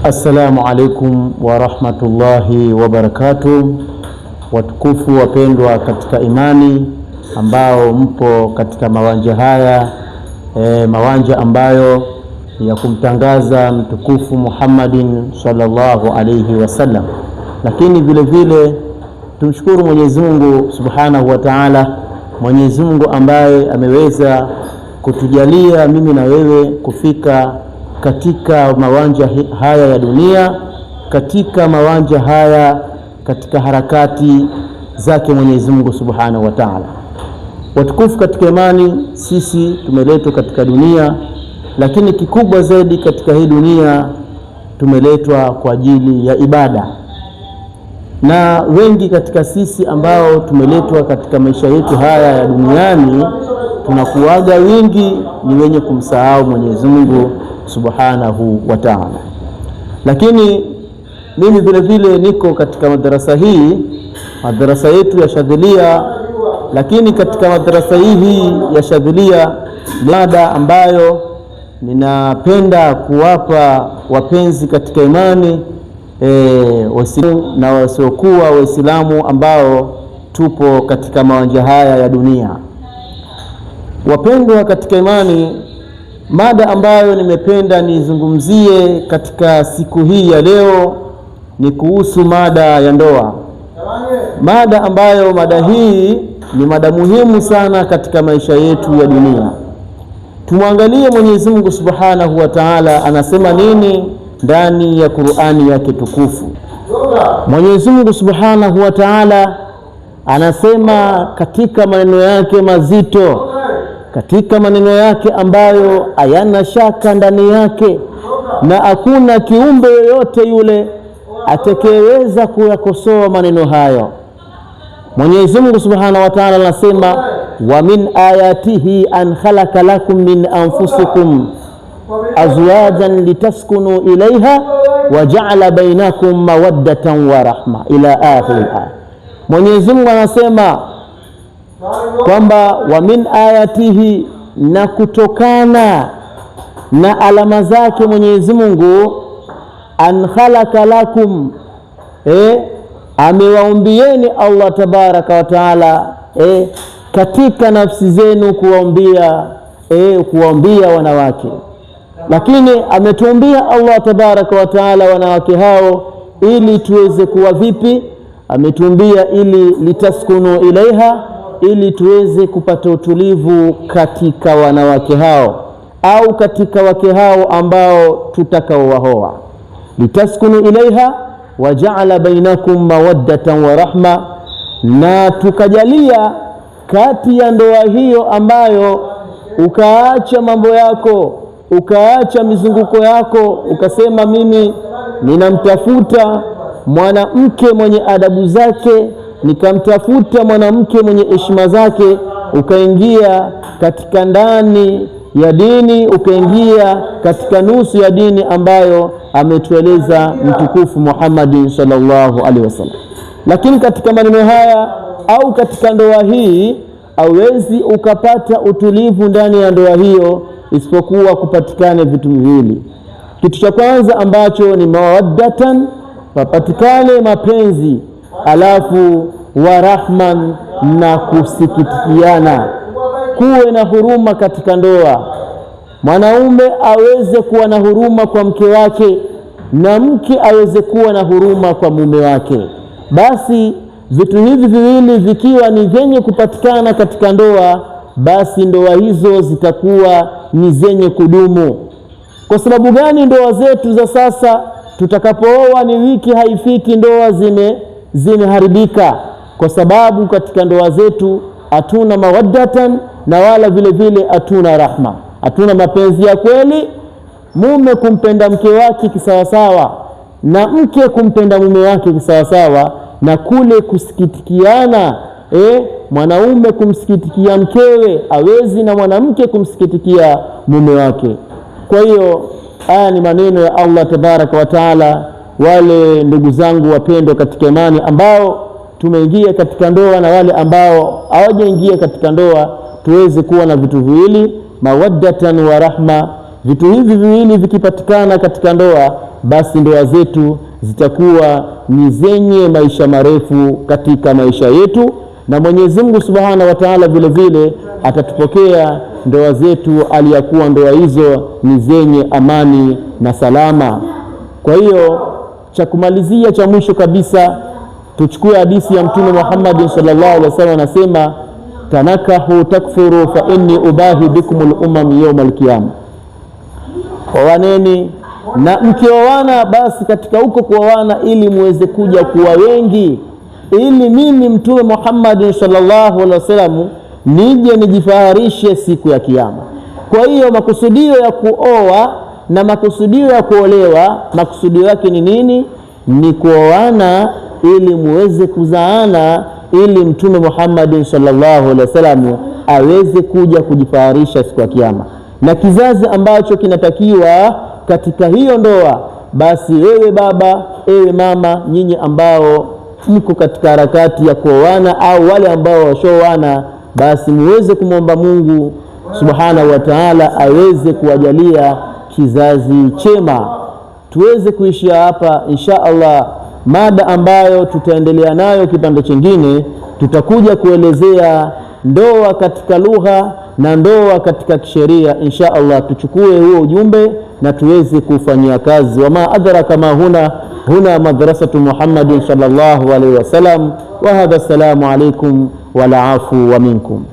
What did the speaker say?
Assalamu alaikum wa rahmatullahi wa barakatuh. Watukufu wapendwa katika imani ambao mpo katika mawanja haya, mawanja ambayo ya kumtangaza mtukufu Muhammadin sallallahu alayhi wasallam. Lakini vile vile tumshukuru Mwenyezi Mungu Subhanahu wa Ta'ala, Mwenyezi Mungu ambaye ameweza kutujalia mimi na wewe kufika katika mawanja haya ya dunia, katika mawanja haya, katika harakati zake Mwenyezi Mungu Subhanahu wa Ta'ala. Watukufu katika imani, sisi tumeletwa katika dunia, lakini kikubwa zaidi katika hii dunia tumeletwa kwa ajili ya ibada. Na wengi katika sisi ambao tumeletwa katika maisha yetu haya ya duniani, tunakuaga wingi ni wenye kumsahau Mwenyezi Mungu Subhanahu wa Ta'ala. Lakini mimi vile vile niko katika madarasa hii, madarasa yetu ya Shadhilia. Lakini katika madarasa hii ya Shadhilia, mada ambayo ninapenda kuwapa wapenzi katika imani, Waislamu na wasiokuwa Waislamu ambao tupo katika mawanja haya ya dunia. Wapendwa katika imani, mada ambayo nimependa nizungumzie katika siku hii ya leo ni kuhusu mada ya ndoa. Mada ambayo mada hii ni mada muhimu sana katika maisha yetu ya dunia. Tumwangalie Mwenyezi Mungu Subhanahu wa Ta'ala anasema nini ndani ya Qur'ani yake tukufu. Mwenyezi Mungu Subhanahu wa Ta'ala anasema katika maneno yake mazito, katika maneno yake ambayo hayana shaka ndani yake, na hakuna kiumbe yoyote yule atakayeweza kuyakosoa maneno hayo. Mwenyezi Mungu Subhanahu wa Ta'ala anasema, wa min ayatihi an khalaqa lakum min anfusikum azwajan litaskunu ilaiha wa ja'ala bainakum mawaddatan wa rahma, ila akhir al-aya. Mwenyezi Mungu anasema kwamba wa min ayatihi, na kutokana na alama zake Mwenyezi Mungu, an khalaqa lakum, amewaumbieni Allah tabaraka wa taala katika nafsi zenu kuwaumbia wanawake. Lakini ametuumbia Allah tabaraka wa taala wanawake hao ili tuweze kuwa vipi? Ametuumbia ili litaskunu ilaiha, ili tuweze kupata utulivu katika wanawake hao au katika wake hao ambao tutakaowaoa. Litaskunu ilaiha wa ja'ala bainakum mawaddatan wa rahma, na tukajalia kati ya ndoa hiyo ambayo ukaacha mambo yako, ukaacha mizunguko yako, ukasema mimi ninamtafuta mwanamke mwenye adabu zake, nikamtafuta mwanamke mwenye heshima zake, ukaingia katika ndani ya dini, ukaingia katika nusu ya dini ambayo ametueleza mtukufu Muhammad sallallahu alaihi wasallam. Lakini katika maneno haya au katika ndoa hii hauwezi ukapata utulivu ndani ya ndoa hiyo isipokuwa kupatikane vitu viwili. Kitu cha kwanza ambacho ni mawaddatan, papatikane mapenzi, alafu wa rahman, na kusikitikiana, kuwe na huruma katika ndoa. Mwanaume aweze kuwa na huruma kwa mke wake na mke aweze kuwa na huruma kwa mume wake. Basi vitu hivi viwili vikiwa ni vyenye kupatikana katika ndoa, basi ndoa hizo zitakuwa ni zenye kudumu. Kwa sababu gani? Ndoa zetu za sasa tutakapooa ni wiki haifiki ndoa zimeharibika, kwa sababu katika ndoa zetu hatuna mawaddatan, na wala vile vile hatuna rahma, hatuna mapenzi ya kweli. Mume kumpenda mke wake kisawasawa na mke kumpenda mume wake kisawasawa, na kule kusikitikiana, mwanaume kumsikitikia mkewe hawezi, na mwanamke kumsikitikia mume wake. Kwa hiyo haya ni maneno ya Allah tabaraka wa taala. Wale ndugu zangu wapendwa katika imani ambao tumeingia katika ndoa na wale ambao hawajaingia katika ndoa, tuweze kuwa na vitu viwili, mawaddatan wa rahma. Vitu hivi viwili vikipatikana katika ndoa, basi ndoa zetu zitakuwa ni zenye maisha marefu katika maisha yetu, na Mwenyezi Mungu Subhanahu wa Ta'ala vile vile atatupokea ndoa zetu aliyakuwa ndoa hizo ni zenye amani na salama. Kwa hiyo cha kumalizia cha mwisho kabisa, tuchukue hadithi ya Mtume Muhammad sallallahu alaihi wasallam, anasema tanakahu takfuru fa inni ubahi bikumul umam yawm alqiyama, oaneni na mkioana basi katika huko kuoana ili muweze kuja kuwa wengi, ili mimi Mtume Muhammad sallallahu alaihi wasallam nije nijifaharishe siku ya kiyama. Kwa hiyo makusudio ya kuoa na makusudio ya kuolewa, makusudio yake ni nini? Ni kuoana ili muweze kuzaana, ili Mtume Muhammad sallallahu alaihi wasallam aweze kuja kujifaharisha siku ya kiyama. Na kizazi ambacho kinatakiwa katika hiyo ndoa, basi ewe baba, ewe mama, nyinyi ambao mko katika harakati ya kuoana au wale ambao washoana, basi muweze kumwomba Mungu Subhanahu wa Ta'ala aweze kuwajalia kizazi chema. Tuweze kuishia hapa insha Allah. Mada ambayo tutaendelea nayo kipande kingine, tutakuja kuelezea ndoa katika lugha na ndoa katika kisheria insha Allah. Tuchukue huo ujumbe na tuweze kufanyia kazi. Wama adraka ma huna madrasatu Muhammadin sallallahu alaihi wasallam. Wa hadha, assalamu alaikum wal afu wa minkum.